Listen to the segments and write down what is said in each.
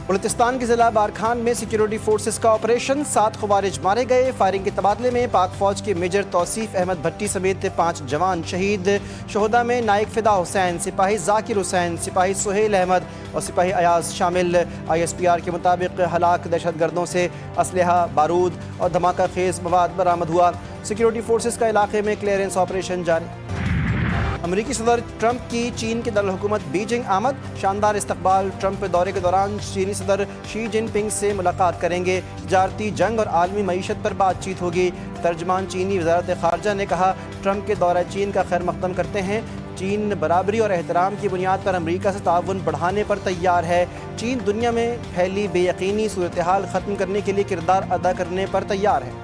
بلوچستان کے ضلع بارکھان میں سیکیورٹی فورسز کا آپریشن، 7 خوارج مارے گئے۔ فائرنگ کے تبادلے میں پاک فوج کے میجر توصیف احمد بھٹی سمیت 5 جوان شہید۔ شہداء میں نائک فدا حسین، سپاہی ذاکر حسین، سپاہی سہیل احمد اور سپاہی ایاز شامل۔ ISPR کے مطابق ہلاک دہشت گردوں سے اسلحہ، بارود اور دھماکہ خیز مواد برآمد ہوا۔ سیکیورٹی فورسز کا علاقے میں کلیئرنس آپریشن جاری۔ امریکی صدر ٹرمپ کی چین کے دارالحکومت بیجنگ آمد، شاندار استقبال۔ ٹرمپ دورے کے دوران چینی صدر شی جن پنگ سے ملاقات کریں گے۔ تجارتی جنگ اور عالمی معیشت پر بات چیت ہوگی۔ ترجمان چینی وزارت خارجہ نے کہا، ٹرمپ کے دورہ چین کا خیر مقدم کرتے ہیں۔ چین برابری اور احترام کی بنیاد پر امریکہ سے تعاون بڑھانے پر تیار ہے۔ چین دنیا میں پھیلی بے یقینی صورتحال ختم کرنے کے لیے کردار ادا کرنے پر تیار ہے۔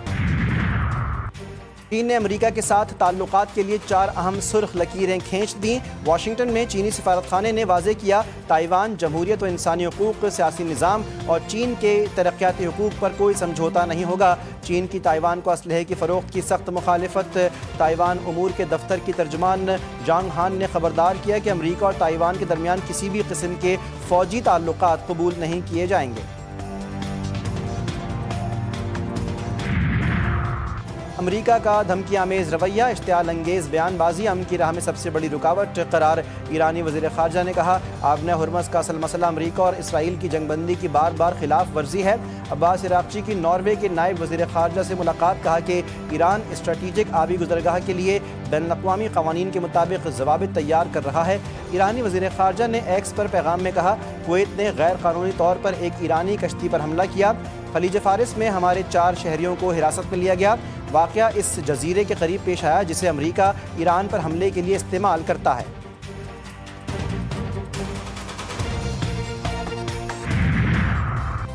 چین نے امریکہ کے ساتھ تعلقات کے لیے 4 اہم سرخ لکیریں کھینچ دیں۔ واشنگٹن میں چینی سفارتخانے نے واضح کیا، تائیوان، جمہوریت و انسانی حقوق، سیاسی نظام اور چین کے ترقیاتی حقوق پر کوئی سمجھوتہ نہیں ہوگا۔ چین کی تائیوان کو اسلحے کی فروخت کی سخت مخالفت۔ تائیوان امور کے دفتر کی ترجمان جانگ ہان نے خبردار کیا کہ امریکہ اور تائیوان کے درمیان کسی بھی قسم کے فوجی تعلقات قبول نہیں کیے جائیں گے۔ امریکہ کا دھمکی آمیز رویہ، اشتعال انگیز بیان بازی امن کی راہ میں سب سے بڑی رکاوٹ قرار۔ ایرانی وزیر خارجہ نے کہا، آبنہ ہرمز کا اصل مسئلہ امریکہ اور اسرائیل کی جنگ بندی کی بار بار خلاف ورزی ہے۔ عباس عراقچی کی ناروے کے نائب وزیر خارجہ سے ملاقات، کہا کہ ایران اسٹریٹجک آبی گزرگاہ کے لیے بین الاقوامی قوانین کے مطابق ضوابط تیار کر رہا ہے۔ ایرانی وزیر خارجہ نے ایکس پر پیغام میں کہا، کویت نے غیر قانونی طور پر ایک ایرانی کشتی پر حملہ کیا۔ خلیج فارس میں ہمارے 4 شہریوں کو حراست میں لیا گیا۔ واقعہ اس جزیرے کے قریب پیش آیا جسے امریکہ ایران پر حملے کے لیے استعمال کرتا ہے۔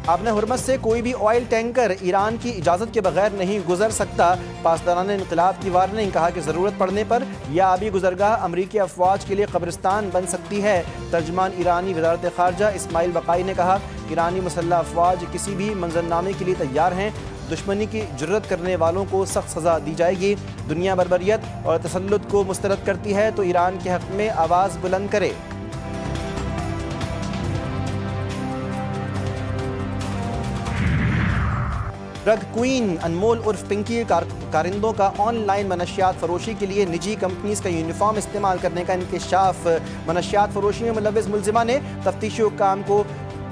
آبنہ ہرمز سے کوئی بھی آئل ٹینکر ایران کی اجازت کے بغیر نہیں گزر سکتا۔ پاسداران انقلاب کی وارننگ، کہا کہ ضرورت پڑنے پر یہ آبی گزرگاہ امریکی افواج کے لیے قبرستان بن سکتی ہے۔ ترجمان ایرانی وزارت خارجہ اسماعیل بقائی نے کہا، ایرانی مسلح افواج کسی بھی منظرنامے کے لیے تیار ہیں۔ دشمنی کی جرت کرنے والوں کو سخت سزا دی جائے گی۔ دنیا بربریت اور تسلط کو مسترد کرتی ہے تو ایران کے حق میں آواز بلند کرے۔ ڈرگ کوئین انمول عرف پنکی کارندوں کا آن لائن منشیات فروشی کے لیے نجی کمپنیز کا یونیفارم استعمال کرنے کا انکشاف۔ منشیات فروشی میں ملوث ملزمہ نے تفتیشی حکام کو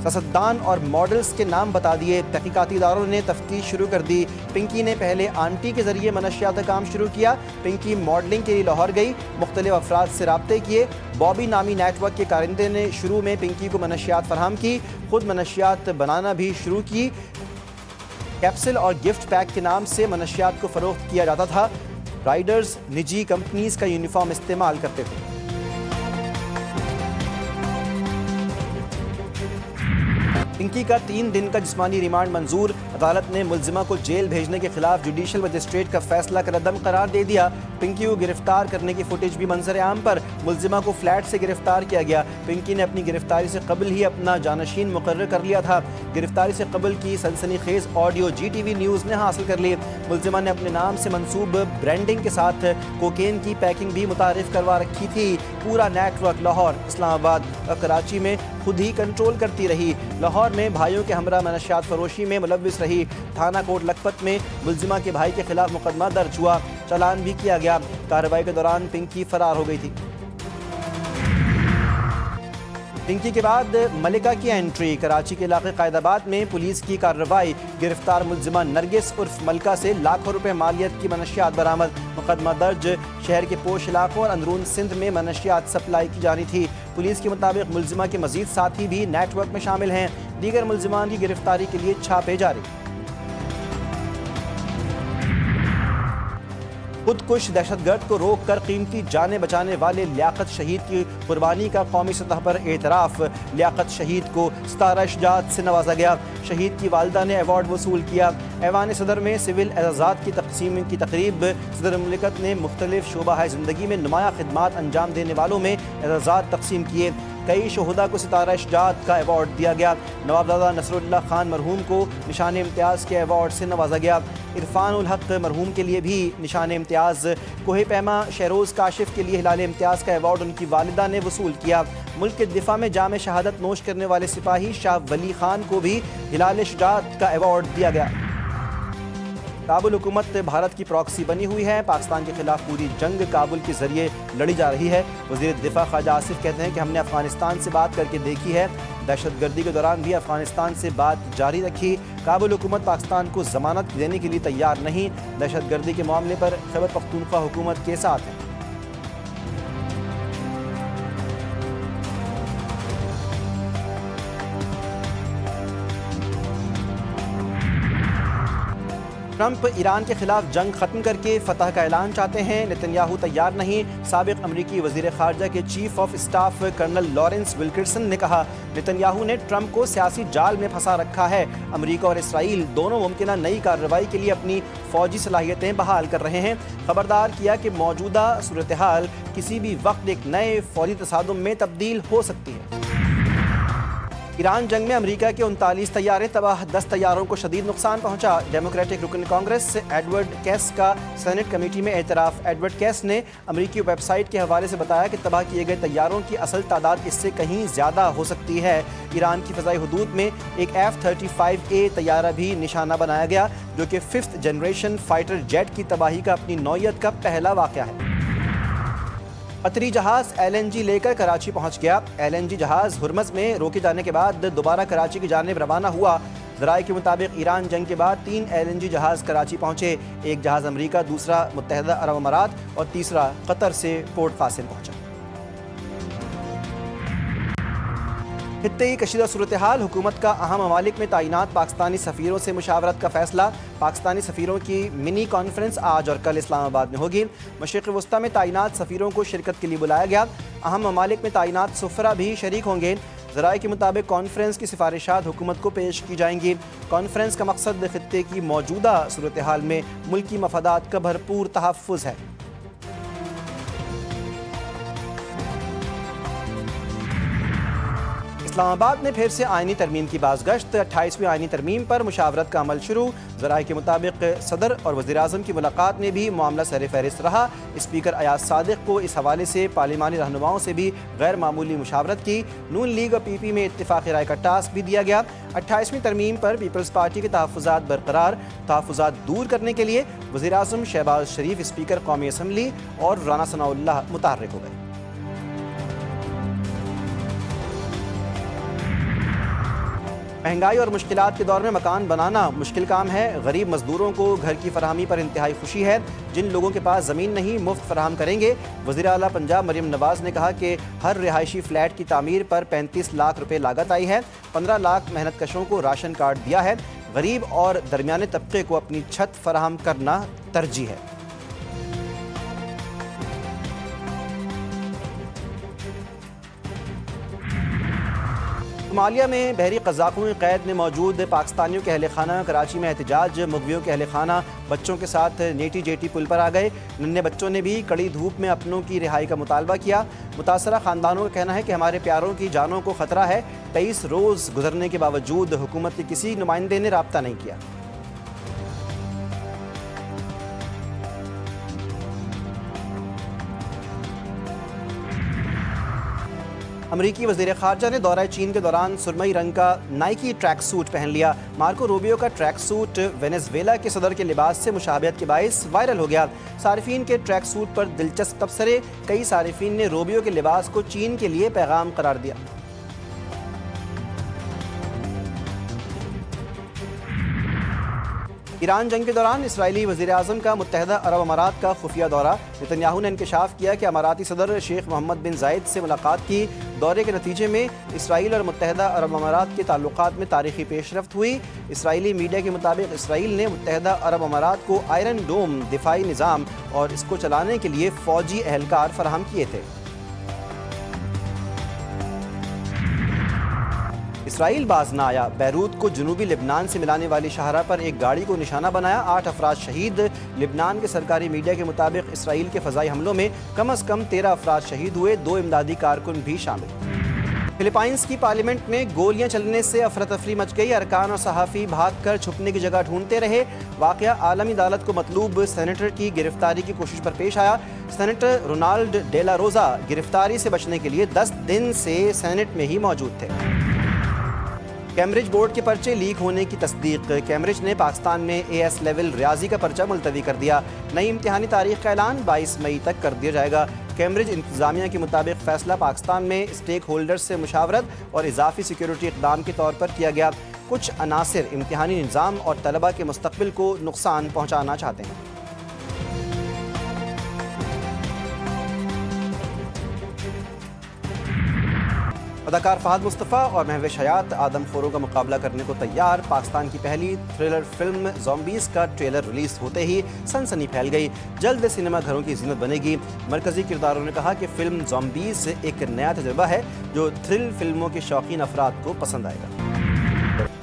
سیاستدان اور ماڈلز کے نام بتا دیے۔ تحقیقاتی اداروں نے تفتیش شروع کر دی۔ پنکی نے پہلے آنٹی کے ذریعے منشیات کا کام شروع کیا۔ پنکی ماڈلنگ کے لیے لاہور گئی، مختلف افراد سے رابطے کیے۔ بابی نامی نیٹ ورک کے کارندے نے شروع میں پنکی کو منشیات فراہم کی، خود منشیات بنانا بھی شروع کی۔ کیپسول اور گفٹ پیک کے نام سے منشیات کو فروخت کیا جاتا تھا۔ رائڈرز نجی کمپنیز کا یونیفارم استعمال کرتے تھے۔ پنکی کا 3 دن کا جسمانی ریمانڈ منظور۔ عدالت نے ملزمہ کو جیل بھیجنے کے خلاف جوڈیشل مجسٹریٹ کا فیصلہ کردم قرار دے دیا۔ پنکی کو گرفتار کرنے کی فوٹیج بھی منظر عام پر۔ ملزمہ کو فلیٹ سے گرفتار کیا گیا۔ پنکی نے اپنی گرفتاری سے قبل ہی اپنا جانشین مقرر کر لیا تھا۔ گرفتاری سے قبل کی سنسنی خیز آڈیو GTV نیوز نے حاصل کر لی۔ ملزمہ نے اپنے نام سے منسوب برانڈنگ کے ساتھ کوکین کی پیکنگ بھی متعارف کروا رکھی تھی۔ پورا نیٹ ورک لاہور، اسلام آباد اور کراچی میں خود ہی کنٹرول کرتی رہی۔ لاہور میں بھائیوں کے ہمراہ منشیات فروشی میں ملوث رہی۔ تھانہ کوٹ لکھپت میں ملزمہ کے بھائی کے خلاف مقدمہ درج ہوا، چالان بھی کیا گیا۔ کارروائی کے دوران پنکی فرار ہو گئی تھی۔ پنکی کے بعد ملکہ کی انٹری۔ کراچی کے علاقے قائد آباد میں پولیس کی کارروائی۔ گرفتار ملزمہ نرگس عرف ملکہ سے لاکھوں روپے مالیت کی منشیات برآمد، مقدمہ درج۔ شہر کے پوش علاقوں اور اندرون سندھ میں منشیات سپلائی کی جانی تھی۔ پولیس کے مطابق ملزمہ کے مزید ساتھی بھی نیٹ ورک میں شامل ہیں۔ دیگر ملزمان کی گرفتاری کے لیے چھاپے جاری۔ خود کش دہشت گرد کو روک کر قیمتی جانیں بچانے والے لیاقت شہید کی قربانی کا قومی سطح پر اعتراف۔ لیاقت شہید کو 17 شجاعت سے نوازا گیا۔ شہید کی والدہ نے ایوارڈ وصول کیا۔ ایوان صدر میں سول اعزازات کی تقسیم کی تقریب۔ صدر مملکت نے مختلف شعبہ زندگی میں نمایاں خدمات انجام دینے والوں میں اعزازات تقسیم کیے۔ कई शोहदा को सितारा इशजात का एवॉर्ड दिया गया। नवाबजादा नसरुल्लाह खान मरहूम को निशान इम्तियाज़ के एवॉर्ड से नवाजा गया। इरफान उल हक मरहूम के लिए भी निशान इम्तियाज़। कोहे पैमा शहरोज़ काशिफ के लिए हिलाल इम्तियाज़ का एवॉर्ड उनकी वालिदा ने वसूल किया। मुल्क के दिफा में जाम शहादत नोश करने वाले सिपाही शाह वली खान को भी हिलाल इशजात का एवॉर्ड दिया गया। काबुल हुकूमत भारत की प्रॉक्सी बनी हुई है। पाकिस्तान के खिलाफ पूरी जंग काबुल के जरिए लड़ी जा रही है। वज़ीर दिफा ख्वाजा आसिफ कहते हैं कि हमने अफगानिस्तान से बात करके देखी है, दहशतगर्दी के दौरान भी अफगानिस्तान से बात जारी रखी। काबुल हुकूमत पाकिस्तान को ज़मानत देने के लिए तैयार नहीं। दहशतगर्दी के मामले पर खैबर पख्तूनख्वा हुकूमत के साथ है। ट्रंप ईरान के खिलाफ जंग खत्म करके फतह का ऐलान चाहते हैं। नेतन्याहू तैयार नहीं। साबिक अमरीकी वज़ीर ख़ारजा के chief of staff colonel Lawrence Wilkinson ने कहा, नेतन्याहू ने ट्रंप को सियासी जाल में फंसा रखा है। अमरीका और इसराइल दोनों मुमकिन नई कार्रवाई के लिए अपनी फ़ौजी सलाहियतें बहाल कर रहे हैं। खबरदार किया कि मौजूदा सूरत हाल किसी भी वक्त एक नए फ़ौजी तसादुम में तब्दील हो सकती है। ईरान जंग में अमेरिका के 39 तैयारे तबाह, 10 तैयारों को शदीद नुकसान पहुंचा। डेमोक्रेटिक रुकन कांग्रेस एडवर्ड कैस का सेनेट कमेटी में एतराफ़। एडवर्ड कैस ने अमेरिकी वेबसाइट के हवाले से बताया कि तबाह किए गए तैयारों की असल तादाद इससे कहीं ज़्यादा हो सकती है। ईरान की फ़ज़ाई हदूद में एक F-35A तैयारा भी निशाना बनाया गया, जो कि 5th जनरेशन फाइटर जेट की तबाही का अपनी नौयत का पहला वाक़या है। कतरी जहाज़ LNG लेकर कराची पहुंच गया। LNG जहाज़ हुर्मज़ में रोके जाने के बाद दोबारा कराची की जानिब रवाना हुआ। ज़राए के मुताबिक ईरान जंग के बाद 3 LNG जहाज़ कराची पहुंचे। एक जहाज़ अमरीका, दूसरा मुत्तहदा अरब अमारात और तीसरा कतर से पोर्ट कासिम पहुंचा। खित्ते कशीदा सूरत हाल, हुकूमत का अहम ममालिक में तैनात पाकिस्तानी सफ़ीरों से मुशावरत का फैसला। पाकिस्तानी सफ़ीरों की मिनी कॉन्फ्रेंस आज और कल इस्लामाबाद में होगी। मशरिक़ वस्ता में तैनात सफ़ीरों को शिरकत के लिए बुलाया गया। अहम ममालिक में तैनात सुफ़रा भी शरीक होंगे। ज़राए के मुताबिक कॉन्फ्रेंस की सिफारिशात हुकूमत को पेश की जाएंगी। कॉन्फ्रेंस का मकसद खित्ते की मौजूदा सूरत हाल में मुल्की मफादात का भरपूर तहफ़्फ़ुज़ है। इस्लामाबाद में फिर से आइनी तरमीम की बाज़गश्त। 28वीं आइनी तरमीम पर मुशावरत का अमल शुरू। ज़राए के मुताबिक सदर और वज़ीर आज़म की मुलाकात में भी मामला सर फहरिस्त रहा। स्पीकर अयाज सादिक को इस हवाले से पार्लिमानी रहनुमाओं से भी गैर मामूली मुशावरत की। नून लीग और PP में इत्तिफ़ाक़ी राय का टास्क भी दिया गया। 28वीं तरमीम पर पीपल्स पार्टी के तहफ़्फ़ुज़ात बरकरार। तहफ़्फ़ुज़ात दूर करने के लिए वज़ीर आज़म शहबाज शरीफ, स्पीकर कौमी असम्बली और राना सनाउल्लाह मुतहर्रिक हो गए। महंगाई और मुश्किलात के दौर में मकान बनाना मुश्किल काम है। गरीब मजदूरों को घर की फराहमी पर इंतहाई खुशी है। जिन लोगों के पास ज़मीन नहीं, मुफ्त फराहम करेंगे। वज़ीर आला पंजाब मरियम नवाज़ ने कहा कि हर रिहायशी फ्लैट की तामीर पर 35 लाख रुपए लागत आई है। 15 लाख मेहनत कशों को राशन कार्ड दिया है। गरीब और दरमियाने तबके को अपनी छत फराहम करना तरजीह है। सोमालिया में बहरी कज़ाकों की कैद में मौजूद पाकिस्तानियों के अहल खाना कराची में एहतजाज। मुगवियों के अहल खाना बच्चों के साथ नेटी जेटी पुल पर आ गए। नन्हे बच्चों ने भी कड़ी धूप में अपनों की रिहाई का मुतालबा किया। मुतासरा ख़ानदानों का कहना है कि हमारे प्यारों की जानों को ख़तरा है। 23 रोज़ गुजरने के बावजूद हुकूमत के किसी नुमाइंदे ने राब्ता नहीं किया। अमरीकी वज़ीर ख़ारजा ने दौरा चीन के दौरान सुरमई रंग का नाइकी ट्रैक सूट पहन लिया। मार्को रूबियो का ट्रैक सूट वेनेज़ुएला के सदर के लिबास से मुशाबहत के बायस वायरल हो गया। सारिफीन के ट्रैक सूट पर दिलचस्प तबसरे। कई सारिफीन ने रूबियो के लिबास को चीन के लिए पैगाम करार दिया। ईरान जंग के दौरान इसराइली वज़ीर आज़म का मुत्तहदा अरब अमारात का खुफिया दौरा। नेतन्याहू ने इंकशाफ किया कि अमाराती सदर शेख मोहम्मद बिन जायद से मुलाकात की। दौरे के नतीजे में इसराइल और मुत्तहदा अरब अमारात के ताल्लुकात में तारीखी पेशरफ्त हुई। इसराइली मीडिया के मुताबिक इसराइल ने मुत्तहदा अरब अमारात को आयरन डोम दिफाई निज़ाम और इसको चलाने के लिए फ़ौजी एहलकार फराहम किए थे। इसराइल बाज ना आया। बैरूत को जनूबी लिबनान से मिलाने वाली शाहरा पर एक गाड़ी को निशाना बनाया। 8 अफराद शहीद। लिबनान के सरकारी मीडिया के मुताबिक इसराइल के फ़ज़ाई हमलों में कम अज़ कम 13 अफराद शहीद हुए। 2 इमदादी कारकुन भी शामिल। फिलीपाइंस की पार्लियामेंट में गोलियां चलने से अफरा-तफरी मच गई। अरकान और सहाफ़ी भागकर छुपने की जगह ढूंढते रहे। वाक़या आलमी अदालत को मतलूब सेनेटर की गिरफ्तारी की कोशिश पर पेश आया। सेनेटर रोनाल्ड डेला रोज़ा गिरफ्तारी से बचने के लिए 10 दिन से सेनेट में ही मौजूद थे। कैम्ब्रिज बोर्ड के पर्चे लीक होने की तस्दीक। कैम्ब्रिज ने पाकिस्तान में AS लेवल रियाजी का पर्चा मुलतवी कर दिया। नई इम्तिहानी तारीख का ऐलान 22 मई तक कर दिया जाएगा। कैम्ब्रिज इंतजामिया के मुताबिक फ़ैसला पाकिस्तान में स्टेक होल्डर्स से मुशावरत और इजाफी सिक्योरिटी इक़दाम के तौर पर किया गया। कुछ अनासिर इम्तिहानी निज़ाम और तलबा के मुस्तक़बिल को नुकसान पहुँचाना चाहते हैं। अदाकार फहद मुस्तफ़ा और महविश हयात आदमखोरों का मुकाबला करने को तैयार। पाकिस्तान की पहली थ्रिलर फिल्म ज़ॉम्बीज़ का ट्रेलर रिलीज़ होते ही सनसनी फैल गई। जल्द सिनेमा घरों की ज़ीनत बनेगी। मरकज़ी किरदारों ने कहा कि फ़िल्म ज़ॉम्बीज़ एक नया तजुर्बा है जो थ्रिल फिल्मों के शौकीन अफराद को पसंद आएगा।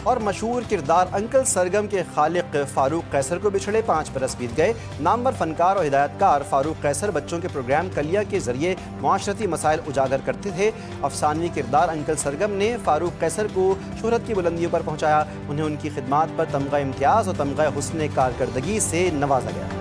और मशहूर किरदार अंकल सरगम के खालिक फारूक कैसर को बिछड़े 5 बरस बीत गए। नामवर फनकार और हिदायतकार फारूक कैसर बच्चों के प्रोग्राम कलिया के जरिए मुआशरती मसाइल उजागर करते थे। अफसानवी किरदार अंकल सरगम ने फारूक कैसर को शोहरत की बुलंदियों पर पहुंचाया। उन्हें उनकी खिदमात पर तमगा इम्तियाज़ और तमगा हुस्न कारकर्दगी से नवाजा गया।